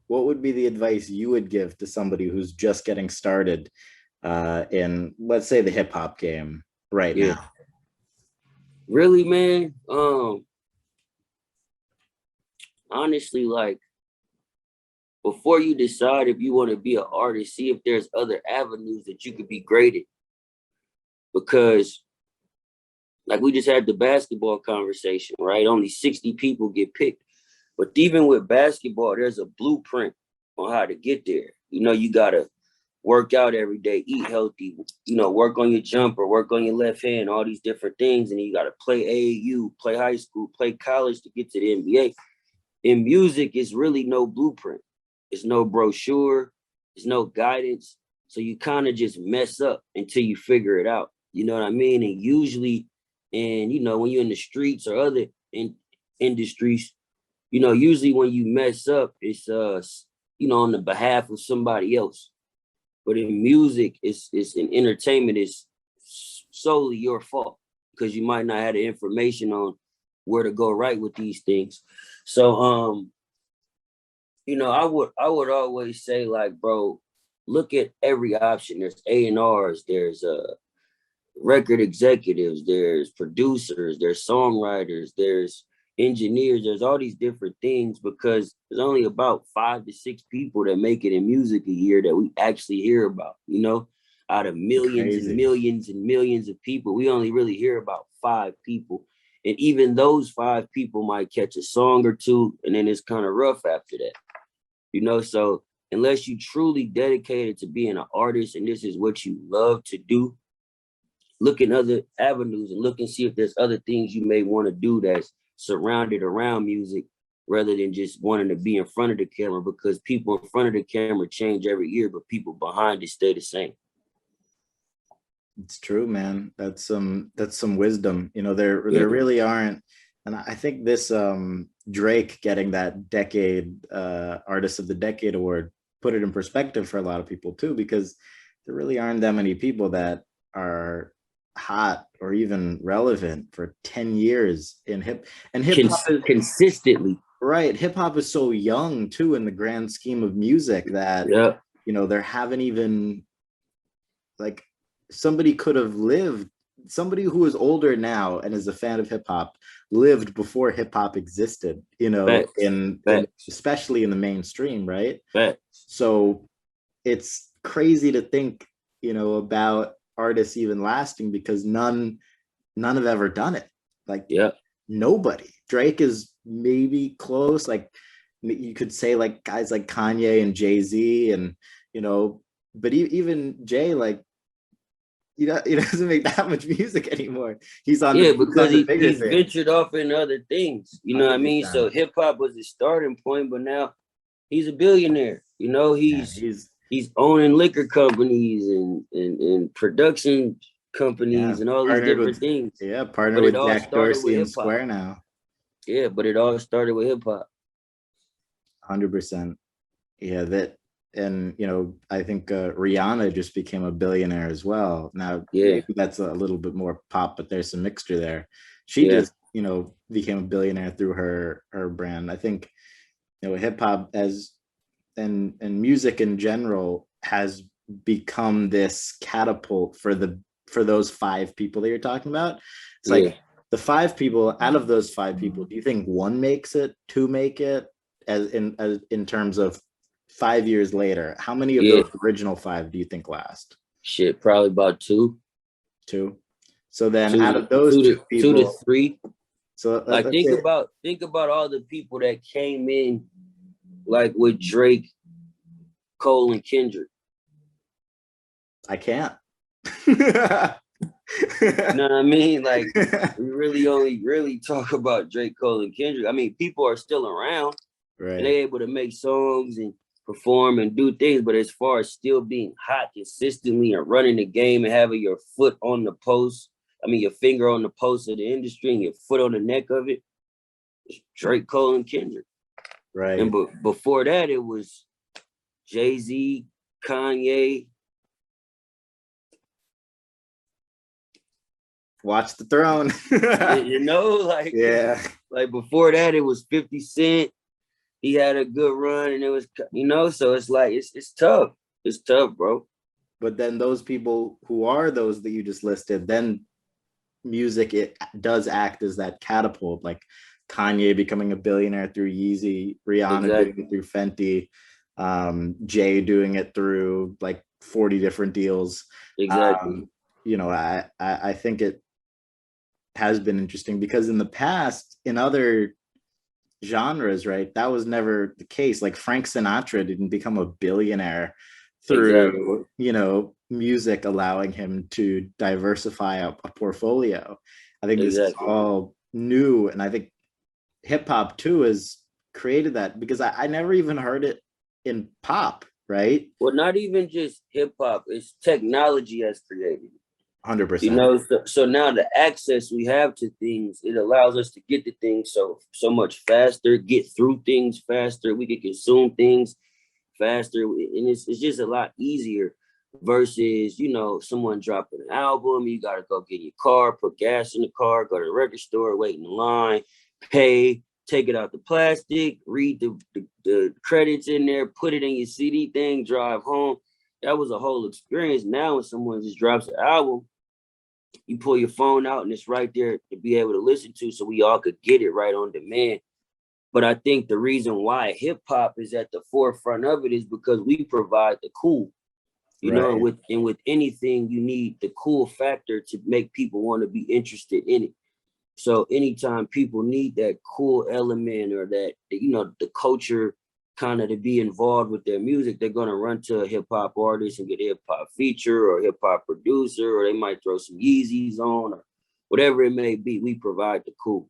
what would be the advice you would give to somebody who's just getting started in, let's say, the hip hop game right Yeah. now? Really, man. Honestly, like before you decide if you want to be an artist, see if there's other avenues that you could be great at. Because like we just had the basketball conversation, right? Only 60 people get picked. But even with basketball, there's a blueprint on how to get there. You know, you gotta work out every day, eat healthy, you know, work on your jumper, work on your left hand, all these different things. And you got to play AAU, play high school, play college to get to the NBA. In music, it's really no blueprint. It's no brochure. It's no guidance. So you kind of just mess up until you figure it out. You know what I mean? And usually, and you know, when you're in the streets or other industries, you know, usually when you mess up, it's you know, on the behalf of somebody else. But in music, it's in entertainment, it's solely your fault because you might not have the information on where to go right with these things. So you know, I would always say, like, bro, look at every option. There's A&Rs, there's record executives, there's producers, there's songwriters, there's engineers, there's all these different things because there's only about 5 to 6 people that make it in music a year that we actually hear about, you know, out of millions and Crazy. millions and millions of people, we only really hear about 5 people. And even those 5 people might catch a song or two, and then it's kind of rough after that, you know? So unless you truly dedicated to being an artist and this is what you love to do, look in other avenues and look and see if there's other things you may want to do that's surrounded around music rather than just wanting to be in front of the camera, because people in front of the camera change every year, but people behind it stay the same. It's true, man. That's some wisdom. You know, Yeah. there really aren't, and I think this Drake getting that decade artist of the decade award put it in perspective for a lot of people too, because there really aren't that many people that are hot or even relevant for 10 years in hip hop is Consistently. right. Hip hop is so young too in the grand scheme of music that, Yeah. you know, there haven't even, like, somebody could have lived, somebody who is older now and is a fan of hip hop lived before hip hop existed, you know, Facts. in Facts. especially in the mainstream, right? Facts. So it's crazy to think, you know, about artists even lasting because none have ever done it. Like, Yeah. nobody. Drake is maybe close, like you could say, like guys like Kanye and Jay-Z, and you know, but even Jay, like, you know, he doesn't make that much music anymore. Yeah, He's because on to bigger he's things. ventured off into other things. You know what I mean? So 100%. hip hop was his starting point, but now he's a billionaire. You know, Yeah, he's owning liquor companies and production yeah, companies and all these partnered different with things. partnered But it with all Jack started with Dorsey and hip hop. Square now. Yeah, but it all started with hip hop. 100%. Yeah, that, and you know, I think Rihanna just became a billionaire as well. Now Yeah, maybe that's a little bit more pop, but there's some mixture there. She yeah, just, you know, became a billionaire through her brand. I think, you know, hip hop as and music in general has become this catapult for those 5 people that you're talking about. It's yeah. like the 5 people, out of those 5 people, do you think one makes it, two make it, as in terms of 5 years later? How many of Yeah, those original 5 do you think last? shit, probably about two, Two. So then two out to of those two two to two to people, three. so Like let's say think about all the people that came in, like with Drake, Cole, and Kendrick. I can't. You know what I mean? Like we really only really talk about Drake, Cole, and Kendrick. I mean, people are still around and Right. they able to make songs and perform and do things, but as far as still being hot consistently and running the game and having your foot on the post, I mean your finger on the post of the industry and your foot on the neck of it, it's Drake, Cole, and Kendrick. And Right. before that, it was Jay-Z, Kanye. Watch the throne. You know, Yeah. like before that, it was 50 Cent. he had a good run, and it was, you know, so it's like it's tough. It's tough, bro. But then those people who are those that you just listed, then music, it does act as that catapult, like Kanye becoming a billionaire through Yeezy, Rihanna doing Exactly. it through Fenty, Jay doing it through like 40 different deals. Exactly. Um, you know, I think it has been interesting because in the past, in other genres, right, that was never the case. Like Frank Sinatra didn't become a billionaire Exactly. through, you know, music allowing him to diversify a portfolio. I think this is Exactly. all new, and I think hip hop too has created that because I never even heard it in pop, right? Well, not even just hip hop, it's technology has created it. You 100%. know, so now the access we have to things, it allows us to get to things so much faster, get through things faster. We can consume things faster, and it's just a lot easier versus, you know, someone dropping an album. You got to go get your car, put gas in the car, go to the record store, wait in the line, pay, take it out the plastic, read the credits in there, put it in your CD thing, drive home. That was a whole experience. Now when someone just drops an album, you pull your phone out and it's right there to be able to listen to, so we all could get it right on demand. But I think the reason why hip hop is at the forefront of it is because we provide the cool. You know, Right. and with anything, you need the cool factor to make people want to be interested in it. So anytime people need that cool element or that, you know, the culture kind of to be involved with their music, they're gonna run to a hip hop artist and get a hip hop feature or hip hop producer, or they might throw some Yeezys on or whatever it may be. We provide the cool.